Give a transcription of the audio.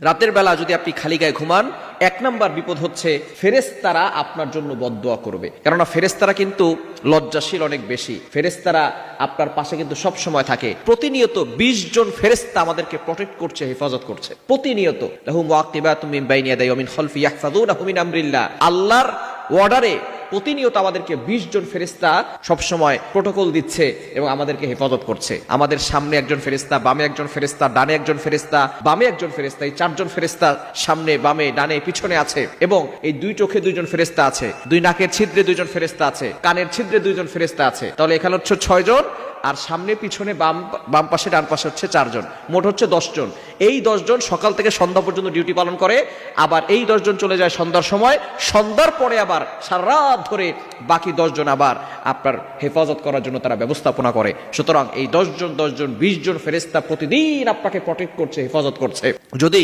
রাতের বেলা যদি আপনি খালি গায়ে ঘুমান, এক নাম্বার বিপদ হচ্ছে ফেরেশতারা আপনার জন্য বদদোয়া করবে। কেননা ফেরেশতারা কিন্তু লজ্জাশীল অনেক বেশি। ফেরেশতারা আপনার পাশে কিন্তু সব সময় থাকে। প্রতিনিয়ত 20 জন ফেরেশতা আমাদেরকে প্রটেক্ট করছে, হেফাজত করছে প্রতিনিয়ত। লাহু মুআকিবাতুম মিন বাইনি ইয়াদাইহি ওয়া মিন খালফি ইয়াহফাযুনাহু মিন আমরিল্লাহ। আল্লাহর অর্ডারে প্রতিনিয়ত আমাদেরকে 20 জন ফেরেশতা সবসময় প্রোটোকল দিচ্ছে এবং আমাদেরকে হেফাজত করছে। আমাদের সামনে একজন ফেরেশতা, বামে একজন ফেরেশতা, ডানে একজন ফেরেশতা, বামে একজন ফেরেশতা, এই 4 জন ফেরেশতা সামনে, বামে, ডানে, পিছনে আছে। এবং এই 2 চোখে 2 জন ফেরেশতা আছে, 2 নাকের ছিদ্রে 2 জন ফেরেশতা আছে, কানের ছিদ্রে 2 জন ফেরেশতা আছে। তাহলে এখানে হচ্ছে 6 জন, আর সামনে পিছনে বাম পাশে ডান পাশে হচ্ছে 4 জন, মোট হচ্ছে 10 জন। এই 10 জন সকাল থেকে সন্ধ্যা পর্যন্ত ডিউটি পালন করে। আবার এই 10 জন চলে যায় সন্ধ্যার সময়, সন্ধ্যার পরে আবার সারা রাত ধরে বাকি 10 জন আবার আপনার হেফাজত করার জন্য তারা ব্যবস্থাপনা করে। সুতরাং এই 10 জন 20 জন ফেরেশতা প্রতিদিন আপনাকে প্রটেক্ট করছে, হেফাজত করছে। যদি